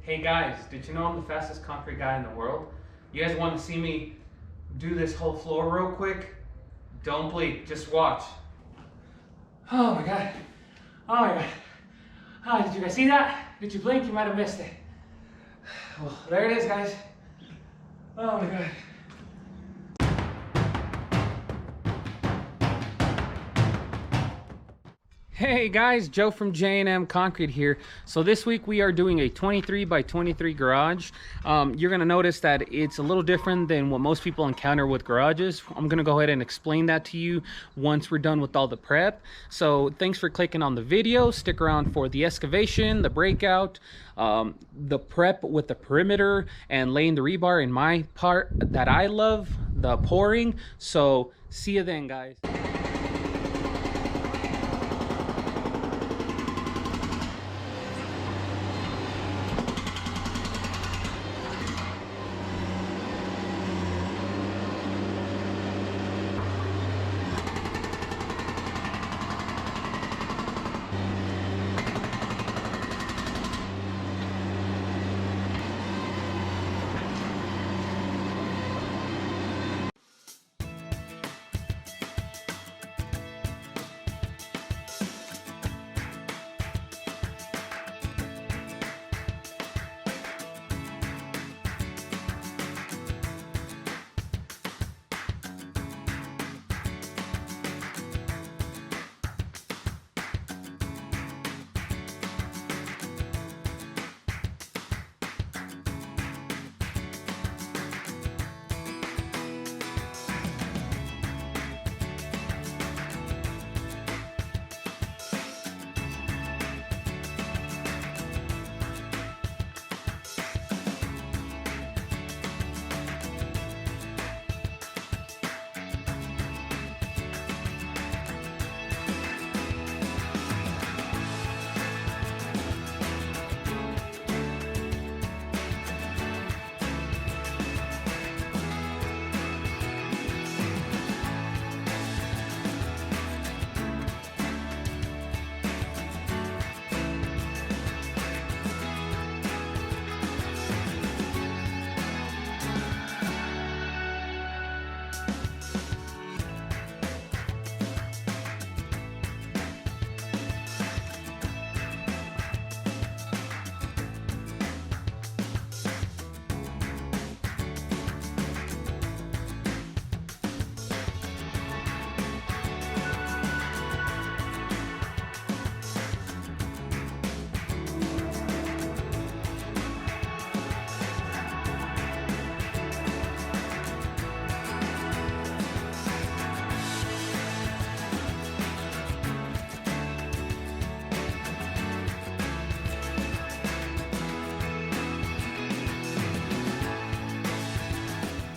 Hey guys, did you know I'm the fastest concrete guy in the world? You guys want to see me do this whole floor real quick? Don't blink, just watch. Oh my god. Oh my god. Oh, did you guys see that? Did you blink? You might have missed it. Well, there it is, guys. Oh my god. Hey guys, Joe from J&M Concrete here. So this week we are doing a 23 by 23 garage. You're gonna notice that it's a little different than what most people encounter with garages. I'm gonna go ahead and explain that to you once we're done with all the prep. So thanks for clicking on the video. Stick around for the excavation, the breakout, the prep with the perimeter, and laying the rebar in my part that I love, the pouring. So see you then, guys.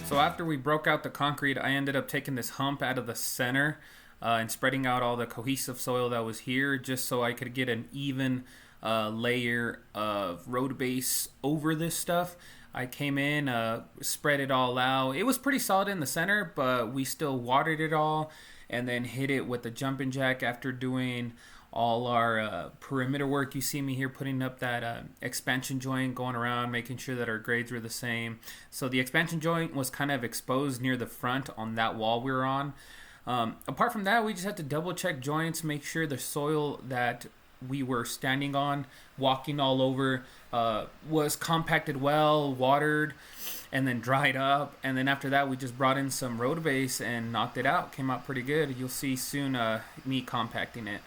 So after we broke out the concrete, I ended up taking this hump out of the center and spreading out all the cohesive soil that was here just so I could get an even layer of road base over this stuff. I came in, spread it all out. It was pretty solid in the center, but we still watered it all and then hit it with the jumping jack after doing all our perimeter work. You see me here putting up that expansion joint, going around making sure that our grades were the same. So the expansion joint was kind of exposed near the front on that wall we were on. Apart from that, we just had to double check joints, make sure the soil that we were standing on, walking all over, was compacted well, watered, and then dried up. And then after that, we just brought in some road base and knocked it out. Came out pretty good. You'll see soon me compacting it.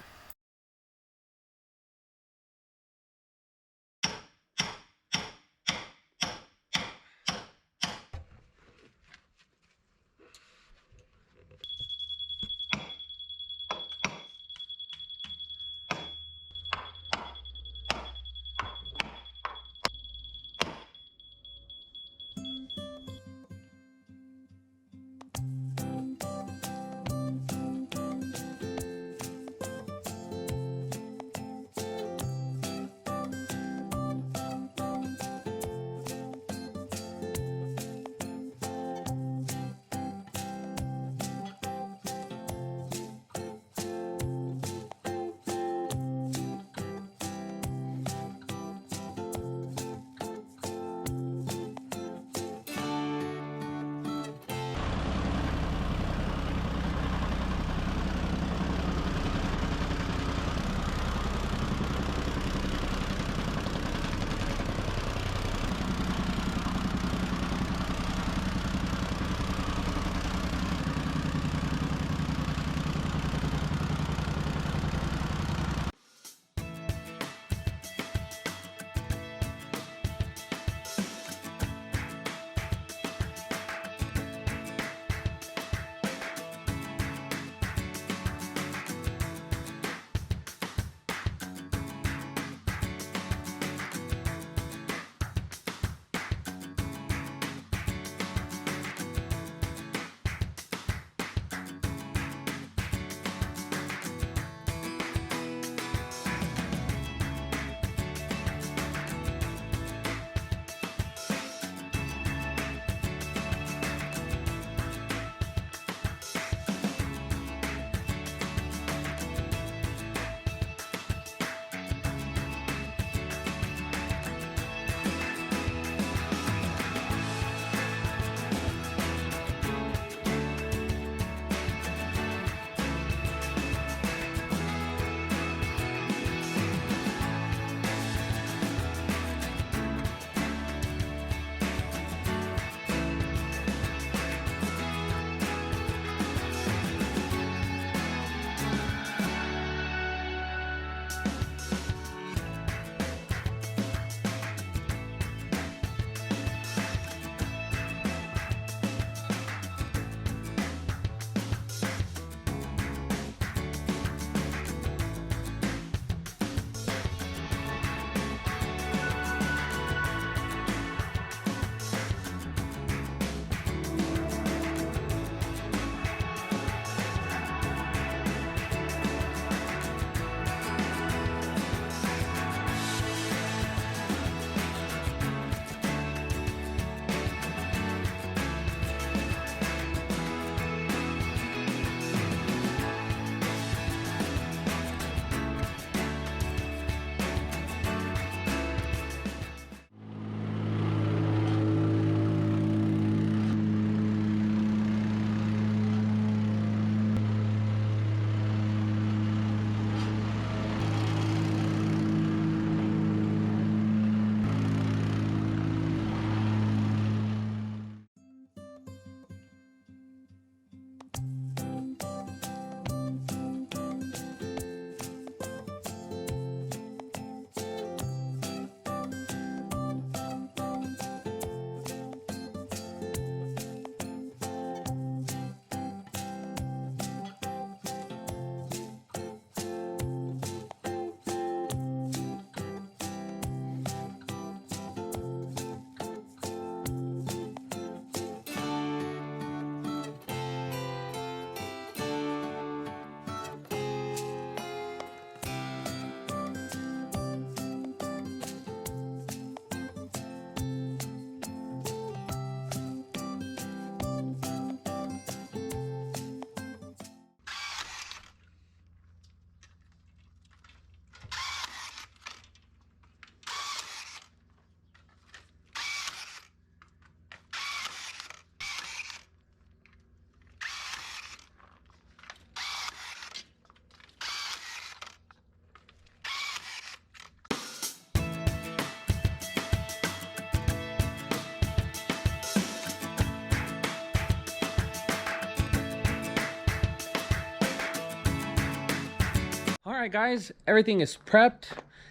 right, guys, everything is prepped.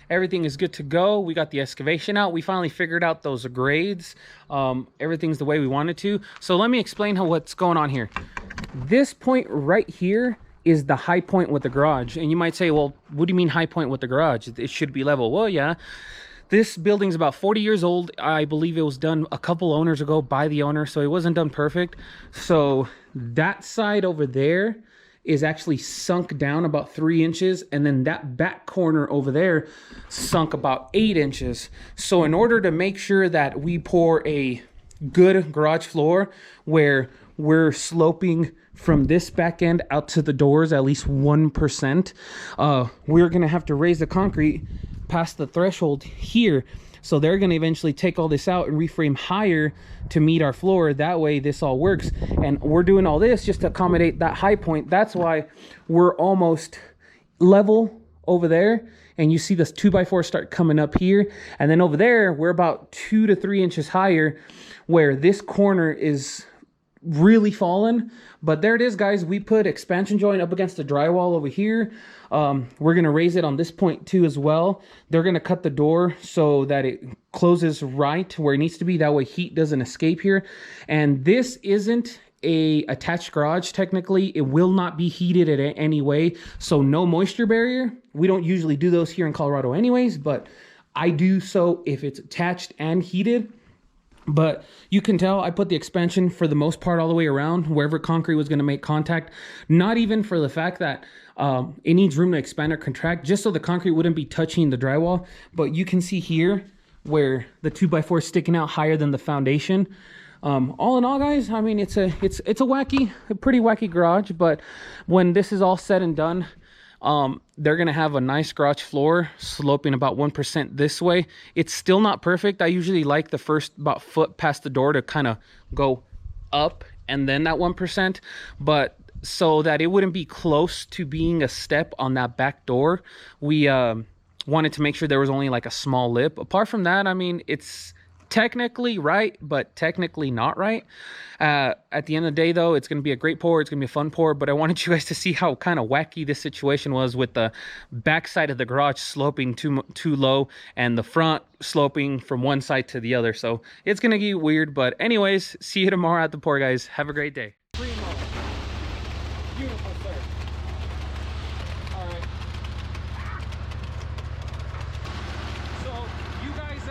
Everything is good to go. We got the excavation out. We finally figured out those grades. Everything's the way we wanted to. So let me explain what's going on here. This point right here is the high point with the garage. And you might say, well, what do you mean high point with the garage? It should be level. Well, yeah. This building's about 40 years old. I believe it was done a couple owners ago by the owner, so it wasn't done perfect. So that side over there is actually sunk down about 3 inches, and then that back corner over there sunk about 8 inches. So in order to make sure that we pour a good garage floor where we're sloping from this back end out to the doors at least 1%, we're gonna have to raise the concrete past the threshold here. So they're going to eventually take all this out and reframe higher to meet our floor. That way this all works. And we're doing all this just to accommodate that high point. That's why we're almost level over there. And you see this 2x4 start coming up here. And then over there, we're about 2 to 3 inches higher, where this corner is really fallen. But there it is, guys. We put expansion joint up against the drywall over here. We're gonna raise it on this point too as well. They're gonna cut the door so that it closes right where it needs to be. That way heat doesn't escape here. And this isn't a attached garage. Technically, it will not be heated in any way. So no moisture barrier. We don't usually do those here in Colorado anyways, but I do so if it's attached and heated. But you can tell I put the expansion for the most part all the way around wherever concrete was going to make contact. Not even for the fact that it needs room to expand or contract, just so the concrete wouldn't be touching the drywall. But you can see here where the 2x4 is sticking out higher than the foundation. All in all, guys, I mean, it's a pretty wacky garage. But when this is all said and done, they're gonna have a nice garage floor sloping about 1% this way. It's still not perfect. I usually like the first about foot past the door to kind of go up and then that 1%, but so that it wouldn't be close to being a step on that back door, we wanted to make sure there was only like a small lip. Apart from that, I mean, it's technically right, but technically not right. At the end of the day, though, it's going to be a great pour. It's going to be a fun pour, but I wanted you guys to see how kind of wacky this situation was with the backside of the garage sloping too low and the front sloping from one side to the other. So it's going to get weird, but anyways, see you tomorrow at the pour, guys. Have a great day. Beautiful, sir. All right. So you guys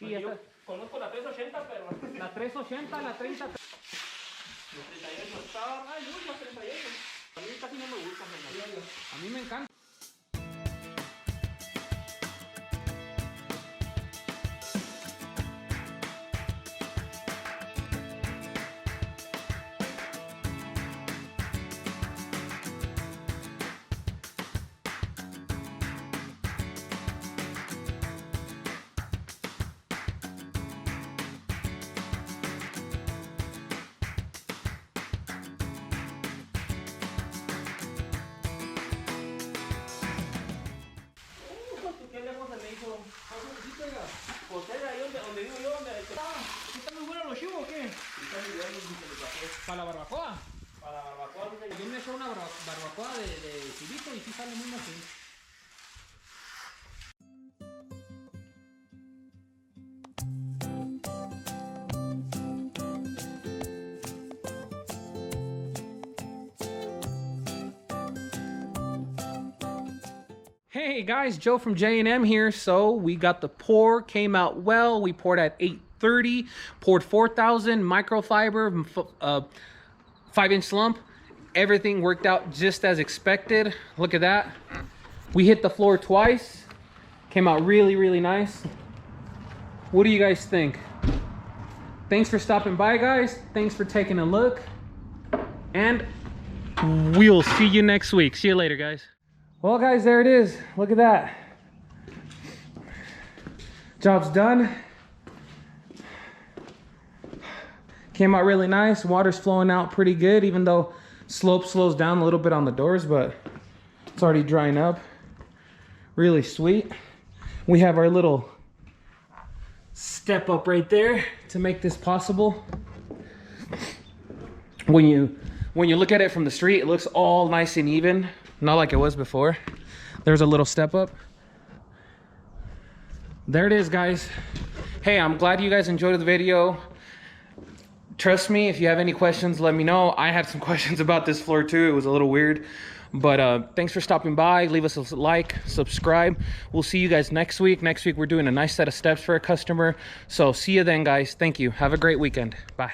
Sí, esta... Yo conozco la 380, pero... La 380, la 30... La 38 está... Ay, no, la 38. A mí casi no me gusta. A mí me encanta. ¿Qué lejos se me hizo? Pues era ahí donde vivo yo, donde... ¿Están muy buenos los chivos o qué? Están muy buenos, ¿para la barbacoa? Para la barbacoa, yo me he hecho una barbacoa de chivito y sí sale muy así. Hey guys, Joe from J&M here. So we got the pour, came out well. We poured at 830, poured 4,000 microfiber, 5-inch lump. Everything worked out just as expected. Look at that. We hit the floor twice. Came out really, really nice. What do you guys think? Thanks for stopping by, guys. Thanks for taking a look. And we'll see you next week. See you later, guys. Well, guys, there it is. Look at that. Job's done. Came out really nice. Water's flowing out pretty good, even though slope slows down a little bit on the doors, but it's already drying up. Really sweet. We have our little step up right there to make this possible. When you look at it from the street, it looks all nice and even. Not like it was before. There's a little step up. There it is, guys. Hey, I'm glad you guys enjoyed the video. Trust me, if you have any questions, let me know. I had some questions about this floor too. It was a little weird. But thanks for stopping by. Leave us a like, subscribe. We'll see you guys next week. Next week, we're doing a nice set of steps for a customer. So see you then, guys. Thank you. Have a great weekend. Bye.